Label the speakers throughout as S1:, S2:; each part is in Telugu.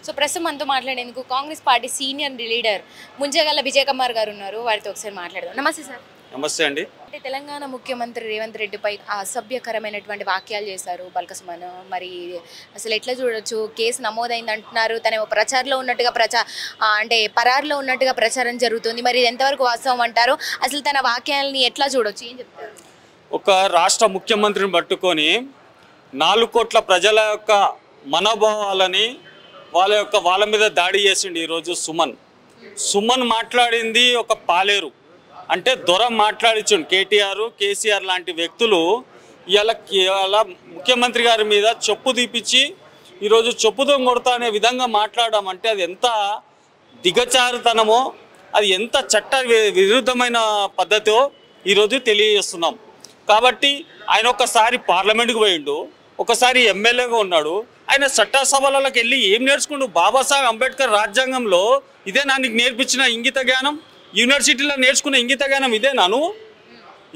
S1: సో ప్రస్తుతం మనతో మాట్లాడేందుకు Congress party senior leader Munjagalla Vijay Kumar గారు ఉన్నారు. వారితో ఒకసారి మాట్లాడదాం. నమస్తే సార్.
S2: నమస్తే అండి.
S1: అంటే తెలంగాణ ముఖ్యమంత్రి రేవంత్ రెడ్డిపై అసభ్యకరమైనటువంటి వాక్యాలు చేశారు బల్కసుమన్. మరి అసలు ఎట్లా చూడొచ్చు? కేసు నమోదైంది అంటున్నారు. తనేమో ప్రచారంలో ఉన్నట్టుగా అంటే పరారులో ఉన్నట్టుగా ప్రచారం జరుగుతుంది. మరి ఇది ఎంతవరకు వాస్తవం అంటారు? అసలు తన వాక్యాలని ఎట్లా చూడొచ్చు? ఏం చెప్తారు?
S2: ఒక రాష్ట్ర ముఖ్యమంత్రిని పట్టుకొని 4 కోట్ల ప్రజల యొక్క మనోభావాలని వాళ్ళ మీద దాడి చేసిండు ఈరోజు సుమన్ మాట్లాడింది ఒక పాలేరు అంటే దొర మాట్లాడించండు. కేటీఆర్ లాంటి వ్యక్తులు ఇలా ముఖ్యమంత్రి గారి మీద చెప్పు తీపిచ్చి ఈరోజు చెప్పుతో కొడతా అనే విధంగా మాట్లాడడం అంటే అది ఎంత దిగచారుతనమో, అది ఎంత చట్ట విరుద్ధమైన పద్ధతో ఈరోజు తెలియజేస్తున్నాం. కాబట్టి ఆయన ఒకసారి పార్లమెంట్కి పోయిండు, ఒకసారి ఎమ్మెల్యేగా ఉన్నాడు. ఆయన చట్టసభలకు వెళ్ళి ఏం నేర్చుకుంటూ బాబాసాహెబ్ అంబేద్కర్ రాజ్యాంగంలో ఇదే నాకు నేర్పించిన ఇంగిత జ్ఞానం, యూనివర్సిటీలో నేర్చుకున్న ఇంగిత జ్ఞానం ఇదేనాను.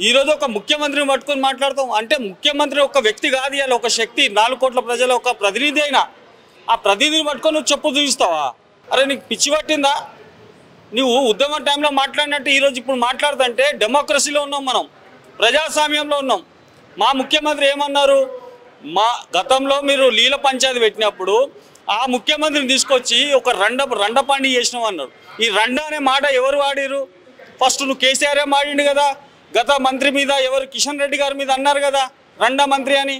S2: ఈరోజు ఒక ముఖ్యమంత్రిని పట్టుకొని మాట్లాడతాం అంటే ముఖ్యమంత్రి ఒక వ్యక్తి కాదు, ఇలా ఒక శక్తి, 4 కోట్ల ప్రజల ఒక ప్రతినిధి అయినా ఆ ప్రతినిధిని పట్టుకొని నువ్వు చెప్పు చూపిస్తావా? అరే నీకు పిచ్చి పట్టిందా? నువ్వు ఉద్యమ టైంలో మాట్లాడినట్టు ఈరోజు ఇప్పుడు మాట్లాడుతుంటే డెమోక్రసీలో ఉన్నాం, మనం ప్రజాస్వామ్యంలో ఉన్నాం. మా ముఖ్యమంత్రి ఏమన్నారు? మా గతంలో మీరు లీల పంచాయతీ పెట్టినప్పుడు ఆ ముఖ్యమంత్రిని తీసుకొచ్చి ఒక రండపాండి చేసినాం అన్నారు. ఈ రండ అనే మాట ఎవరు వాడిరు? ఫస్ట్ నువ్వు కేసీఆర్ మాడిండు కదా, గత మంత్రి మీద ఎవరు కిషన్ రెడ్డి గారి మీద అన్నారు కదా రండ మంత్రి అని.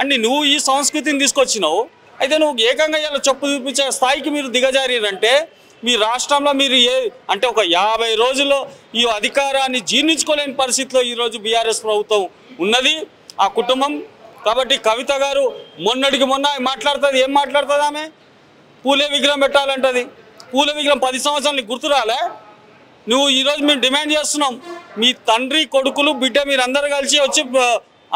S2: అంటే నువ్వు ఈ సంస్కృతిని తీసుకొచ్చినావు. అయితే నువ్వు ఏకంగా ఇలా చెప్పు చూపించే స్థాయికి మీరు దిగజారంటే మీ రాష్ట్రంలో మీరు అంటే ఒక 50 రోజుల్లో ఈ అధికారాన్ని జీర్ణించుకోలేని పరిస్థితిలో ఈరోజు బీఆర్ఎస్ ప్రభుత్వం ఉన్నది, ఆ కుటుంబం. కాబట్టి కవిత గారు మొన్నటికి మొన్న మాట్లాడుతుంది. ఏం మాట్లాడుతుంది ఆమె? పూలే విగ్రహం పెట్టాలంటది. పూలే విగ్రహం 10 సంవత్సరాలు నీకు గుర్తు రాలే? నువ్వు ఈరోజు మేము డిమాండ్ చేస్తున్నాం, మీ తండ్రి కొడుకులు బిడ్డ మీరందరూ కలిసి వచ్చి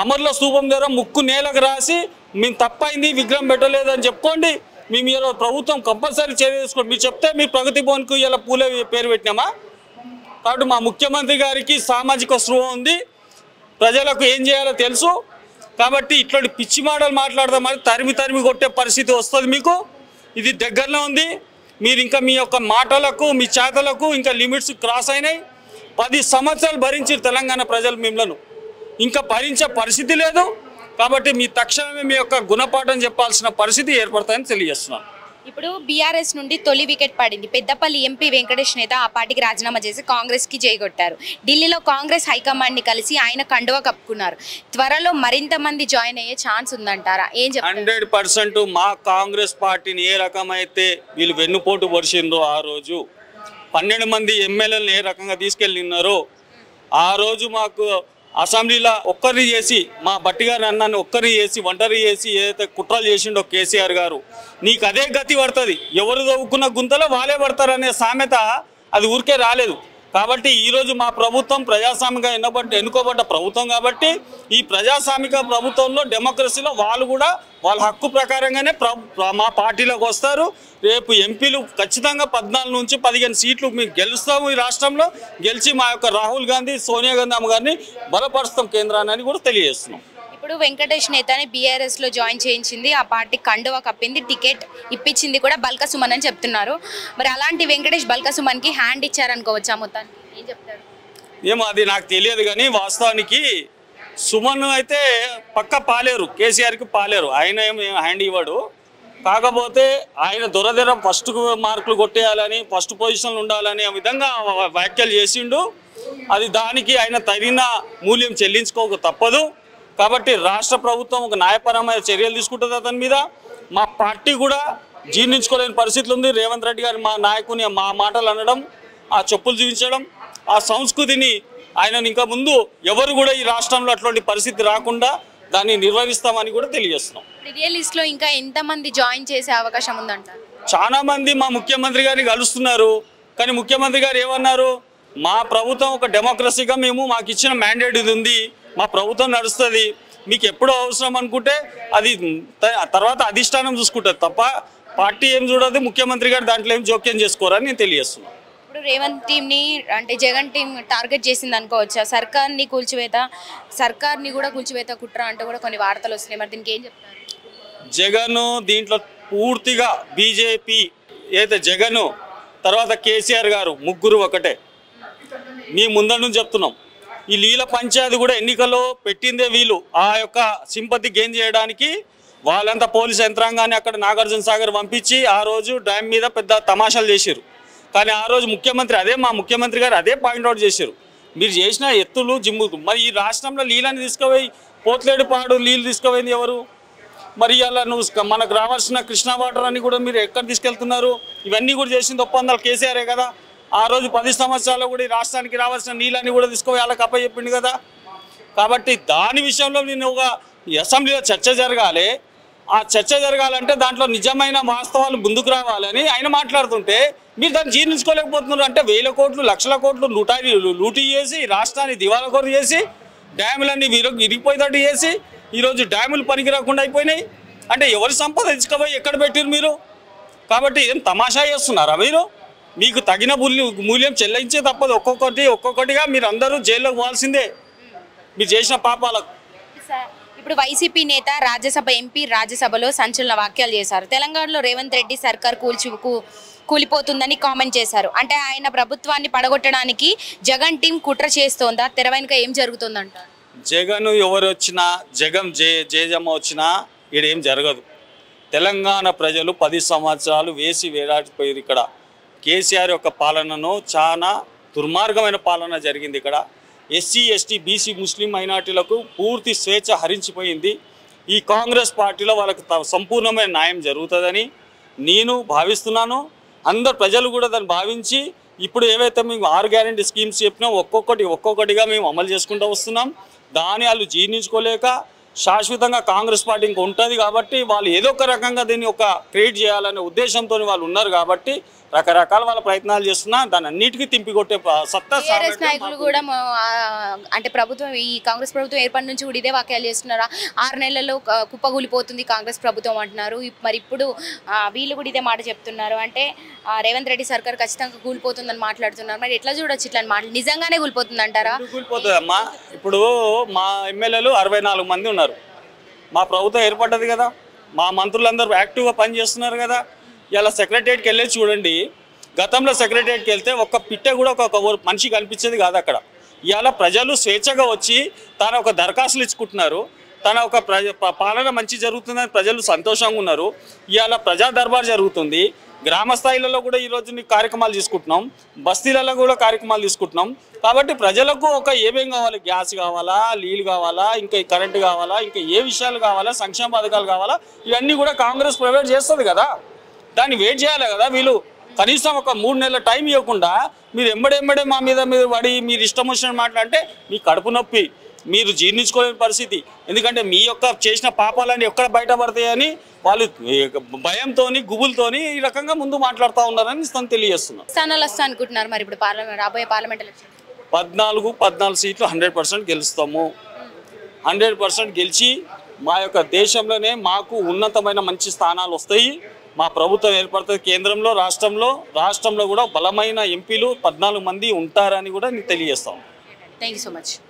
S2: అమర్ల స్తూపం దగ్గర ముక్కు నేలకు రాసి మేము తప్పైంది విగ్రహం పెట్టలేదు అని చెప్పుకోండి. మేము ఈరోజు ప్రభుత్వం కంపల్సరీ చర్య తీసుకోండి. మీరు చెప్తే మీ ప్రగతి భవన్కు ఇలా పూలే పేరు పెట్టినామా? కాబట్టి మా ముఖ్యమంత్రి గారికి సామాజిక స్పృహ ఉంది, ప్రజలకు ఏం చేయాలో తెలుసు. కాబట్టి ఇట్లాంటి పిచ్చి మాటలు మాట్లాడదామని తరిమి కొట్టే పరిస్థితి వస్తుంది మీకు. ఇది దగ్గరలో ఉంది. మీరు ఇంకా మీ యొక్క మాటలకు మీ చేతలకు ఇంకా లిమిట్స్ క్రాస్ అయినాయి. 10 సంవత్సరాలు భరించారు తెలంగాణ ప్రజలు మిమ్మల్ని, ఇంకా భరించే పరిస్థితి లేదు. కాబట్టి మీ తక్షణమే మీ యొక్క గుణపాఠం చెప్పాల్సిన పరిస్థితి ఏర్పడుతుందని తెలియజేస్తున్నాను.
S1: ఇప్పుడు బీఆర్ఎస్ నుండి తొలి వికెట్ పడింది. పెద్దపల్లి ఎంపీ వెంకటేష్ నేత ఆ పార్టీకి రాజీనామా చేసి కాంగ్రెస్కి జైగొట్టారు. ఢిల్లీలో కాంగ్రెస్ హైకమాండ్ని కలిసి ఆయన కండువా కప్పుకున్నారు. త్వరలో మరింత మంది జాయిన్ అయ్యే ఛాన్స్ ఉందంటారా? ఏం చెప్తారు?
S2: 100% మా కాంగ్రెస్ పార్టీని ఏ రకమైతే వీళ్ళు వెన్నుపోటు పొడిచిండ్రో, ఆ రోజు 12 మంది ఎమ్మెల్యేలను ఏ రకంగా తీసుకెళ్ళినారో, ఆ రోజు మాకు అసెంబ్లీలో ఒక్కరిని చేసి మా బట్టి గారి అన్నాన్ని ఒక్కరిని చేసి ఒంటరి చేసి ఏదైతే కుట్రలు చేసిండో కేసీఆర్ గారు, నీకు అదే గతి పడుతుంది. ఎవరు తవ్వుకున్న గుంతలో వాళ్ళే పడతారనే సామెత అది ఊరికే రాలేదు. కాబట్టి ఈరోజు మా ప్రభుత్వం ప్రజాస్వామిక ఎన్నుకోబడ్డ ప్రభుత్వం. కాబట్టి ఈ ప్రజాస్వామిక ప్రభుత్వంలో డెమోక్రసీలో వాళ్ళు కూడా వాళ్ళ హక్కు ప్రకారంగానే మా పార్టీలోకి వస్తారు. రేపు ఎంపీలు ఖచ్చితంగా 14 నుంచి 15 సీట్లు మేము గెలుస్తాము. ఈ రాష్ట్రంలో గెలిచి మా యొక్క రాహుల్ గాంధీ, సోనియా గాంధీ అమ్మ గారిని బలపరుస్తాం కేంద్రాన్ని కూడా తెలియజేస్తున్నాం.
S1: ఇప్పుడు వెంకటేష్ నేతని బీఆర్ఎస్లో జాయిన్ చేయించింది, ఆ పార్టీ కండువా కప్పింది, టికెట్ ఇప్పించింది కూడా బల్కసుమన్ అని చెప్తున్నారు. మరి అలాంటి వెంకటేష్ బల్కసుమన్కి హ్యాండ్ ఇచ్చారనుకోవచ్చా? మొత్తానికి ఏం చెప్తారు?
S2: ఏమో అది నాకు తెలియదు, కానీ వాస్తవానికి సుమన్ అయితే పక్క పాలేరు, కేసీఆర్కి పాలేరు. ఆయన ఏం హ్యాండ్ ఇవ్వడు. కాకపోతే ఆయన దొరదెర ఫస్ట్ మార్కులు కొట్టేయాలని, ఫస్ట్ పొజిషన్లో ఉండాలని ఆ విధంగా వ్యాఖ్యలు చేసిండు. అది దానికి ఆయన తగిన మూల్యం చెల్లించుకోక తప్పదు. కాబట్టి రాష్ట్ర ప్రభుత్వం ఒక న్యాయపరమైన చర్యలు తీసుకుంటుంది అతని మీద. మా పార్టీ కూడా జీర్ణించుకోలేని పరిస్థితులు ఉంది. రేవంత్ రెడ్డి గారు మా నాయకుని మా మాటలు అనడం, ఆ చెప్పులు చూపించడం, ఆ సంస్కృతిని ఆయన ఇంకా ముందు ఎవరు కూడా ఈ రాష్ట్రంలో అట్లాంటి పరిస్థితి రాకుండా దాన్ని నిర్వహిస్తామని కూడా తెలియజేస్తున్నాం.
S1: లిస్ట్లో ఇంకా ఎంతమంది జాయిన్ చేసే అవకాశం ఉందంటారు?
S2: చాలా మంది మా ముఖ్యమంత్రి గారిని కలుస్తున్నారు. కానీ ముఖ్యమంత్రి గారు ఏమన్నారు? మా ప్రభుత్వం ఒక డెమోక్రసీగా మాకు ఇచ్చిన మ్యాండేట్ ఇది ఉంది, మా ప్రభుత్వం నడుస్తుంది, మీకు ఎప్పుడో అవసరం అనుకుంటే అది తర్వాత అధిష్టానం చూసుకుంటుంది తప్ప పార్టీ ఏం చూడదు. ముఖ్యమంత్రి గారు దాంట్లో ఏం జోక్యం చేసుకోరని నేను తెలియజేస్తున్నాను.
S1: ఇప్పుడు రేవంత్ టీంని అంటే జగన్ టీం టార్గెట్ చేసింది అనుకోవచ్చా? సర్కార్ని కూడా కూల్చివేత కుట్ర అంటూ కూడా కొన్ని వార్తలు వస్తున్నాయి. మరి దీనికి ఏం చెప్తారు?
S2: జగన్ దీంట్లో పూర్తిగా బీజేపీ ఏదైతే జగన్ తర్వాత కేసీఆర్ గారు ముగ్గురు ఒకటే. మీ ముందర నుంచి చెప్తున్నాం, ఈ లీల పంచాయతీ కూడా ఎన్నికల్లో పెట్టిందే వీళ్ళు ఆ యొక్క సింపతి గెయిన్ చేయడానికి. వాళ్ళంతా పోలీస్ యంత్రాంగాన్ని అక్కడ నాగార్జున సాగర్ పంపించి ఆ రోజు డ్యామ్ మీద పెద్ద తమాషాలు చేశారు. కానీ ఆ రోజు ముఖ్యమంత్రి మా ముఖ్యమంత్రి గారు అదే పాయింట్అవుట్ చేశారు, మీరు చేసిన ఎత్తులు జిమ్ములు. మరి ఈ రాష్ట్రంలో నీళ్ళని తీసుకుపోయి పోట్లేడుపాడు నీళ్ళు తీసుకుపోయింది ఎవరు? మరి అలా నువ్వు మనకు రావాల్సిన కృష్ణా వాటర్ అని కూడా మీరు ఎక్కడ తీసుకెళ్తున్నారు? ఇవన్నీ కూడా చేసింది ఒప్పందాలు కేసీఆరే కదా. ఆ రోజు 10 సంవత్సరాల్లో కూడా ఈ రాష్ట్రానికి రావాల్సిన నీళ్ళని కూడా తీసుకుపోయి వాళ్ళకి అప్పచెప్పిండు కదా. కాబట్టి దాని విషయంలో నేను ఒక అసెంబ్లీలో చర్చ జరగాలి. ఆ చర్చ జరగాలంటే దాంట్లో నిజమైన వాస్తవాలు ముందుకు రావాలని ఆయన మాట్లాడుతుంటే మీరు దాన్ని జీర్ణించుకోలేకపోతున్నారు. అంటే 1000 కోట్లు 1,00,000 కోట్లు లూటీ చేసి రాష్ట్రాన్ని దివాళాకోరు చేసి డ్యాములన్నీ విరిగిపోయేటట్టు చేసి ఈరోజు డ్యాములు పనికి రాకుండా అయిపోయినాయి. అంటే ఎవరి సంపద తీసుకుపోయి ఎక్కడ పెట్టారు మీరు? కాబట్టి ఏం తమాషా చేస్తున్నారా మీరు? మీకు తగిన మూల్యం చెల్లించే తప్పదు. ఒక్కొక్కటిగా మీరు అందరూ జైల్లోకి పోవాల్సిందే మీరు చేసిన పాపాలకు.
S1: ఇప్పుడు వైసీపీ నేత రాజ్యసభ ఎంపీ రాజ్యసభలో సంచలన వ్యాఖ్యలు చేశారు. తెలంగాణలో రేవంత్ రెడ్డి సర్కార్ కూలిపోతుందని కామెంట్ చేశారు. అంటే ఆయన ప్రభుత్వాన్ని పడగొట్టడానికి జగన్ టీం కుట్ర చేస్తోందా? తెర వెనుక ఏం జరుగుతుందంట?
S2: జగన్ ఎవరు వచ్చినా జయజమ్మ వచ్చినా ఈడేం జరగదు. తెలంగాణ ప్రజలు 10 సంవత్సరాలు వేసి వేలాడిపోయారు. ఇక్కడ కేసీఆర్ యొక్క పాలనను చాలా దుర్మార్గమైన పాలన జరిగింది. ఇక్కడ ఎస్సీ ఎస్టీ బీసీ ముస్లిం మైనార్టీలకు పూర్తి స్వేచ్ఛ హరించిపోయింది. ఈ కాంగ్రెస్ పార్టీలో వాళ్ళకి సంపూర్ణమైన న్యాయం జరుగుతుందని నేను భావిస్తున్నాను. అందరు ప్రజలు కూడా దాన్ని భావించి ఇప్పుడు ఏవైతే మేము 6 గ్యారెంటీ స్కీమ్స్ చెప్పినా ఒక్కొక్కటిగా మేము అమలు చేసుకుంటూ వస్తున్నాం. దాన్ని వాళ్ళు జీర్ణించుకోలేక శాశ్వతంగా కాంగ్రెస్ పార్టీ ఇంకా ఉంటుంది కాబట్టి వాళ్ళు ఏదో ఒక రకంగా దీన్ని క్రియేట్ చేయాలనే ఉద్దేశంతో వాళ్ళు ఉన్నారు కాబట్టి రకరకాల వాళ్ళ ప్రయత్నాలు చేస్తున్నా దాన్ని అన్నిటికీ తింపికొట్టే సత్తా
S1: నాయకులు కూడా అంటే ప్రభుత్వం ఈ కాంగ్రెస్ ప్రభుత్వం ఏర్పడి నుంచి కూడా ఇదే వాక్యాలు చేస్తున్నారా? 6 నెలల్లో కుప్పగూలిపోతుంది కాంగ్రెస్ ప్రభుత్వం అంటున్నారు. మరి ఇప్పుడు వీళ్ళు కూడా ఇదే మాట చెప్తున్నారు. అంటే రేవంత్ రెడ్డి సర్కార్ ఖచ్చితంగా కూలిపోతుందని మాట్లాడుతున్నారు. మరి ఎట్లా చూడొచ్చు ఇట్లాంటి మాటలు? నిజంగానే కూలిపోతుంది అంటారా?
S2: కూలిపోతుంది అమ్మా. ఇప్పుడు మా ఎమ్మెల్యేలు 64 మంది ఉన్నారు. మా ప్రభుత్వం ఏర్పడ్డది కదా, మా మంత్రులందరూ యాక్టివ్గా పనిచేస్తున్నారు కదా. ఇలా సెక్రటరియట్కి వెళ్ళి చూడండి, గతంలో సెక్రటరియట్కి వెళ్తే ఒక్క పిట్టే కూడా ఒక మనిషి కనిపించేది కాదు అక్కడ. ఇవాళ ప్రజలు స్వేచ్ఛగా వచ్చి తన దరఖాస్తులు ఇచ్చుకుంటున్నారు. తన పాలన మంచి జరుగుతుందని ప్రజలు సంతోషంగా ఉన్నారు. ఇవాళ ప్రజా దర్బార్ జరుగుతుంది. గ్రామ స్థాయిలలో కూడా ఈరోజు కార్యక్రమాలు తీసుకుంటున్నాం, బస్తీలలో కూడా కార్యక్రమాలు తీసుకుంటున్నాం. కాబట్టి ప్రజలకు ఏమేం కావాలి? గ్యాస్ కావాలా, నీళ్ళు కావాలా, ఇంకా కరెంటు కావాలా, ఇంకా ఏ విషయాలు కావాలా, సంక్షేమ పథకాలు కావాలా, ఇవన్నీ కూడా కాంగ్రెస్ ప్రొవైడ్ చేస్తుంది కదా. దాన్ని వెయిట్ చేయాలి కదా. వీళ్ళు కనీసం 3 నెలల టైం ఇవ్వకుండా మీరు ఎంబడే మా మీద మీరు పడి మీరు ఇష్టం వచ్చిన మాట్లాడితే మీ కడుపు నొప్పి, మీరు జీర్ణించుకోలేని పరిస్థితి. ఎందుకంటే మీ చేసిన పాపాలన్నీ ఎక్కడ బయటపడతాయని వాళ్ళు భయంతో గుబులతోని ఈ రకంగా ముందు మాట్లాడుతూ ఉన్నారని తెలియజేస్తున్నారు.
S1: స్థానాలు వస్తా అనుకుంటున్నారు. మరి ఇప్పుడు రాబోయే పార్లమెంట్ ఎలక్షన్
S2: 14 సీట్లు 100% గెలుస్తాము. 100% గెలిచి మా దేశంలోనే మాకు ఉన్నతమైన మంచి స్థానాలు వస్తాయి. మా ప్రభుత్వం ఏర్పడుతుంది కేంద్రంలో, రాష్ట్రంలో కూడా బలమైన ఎంపీలు 14 మంది ఉంటారని కూడా నేను తెలియజేస్తాను.
S1: Thank you so much.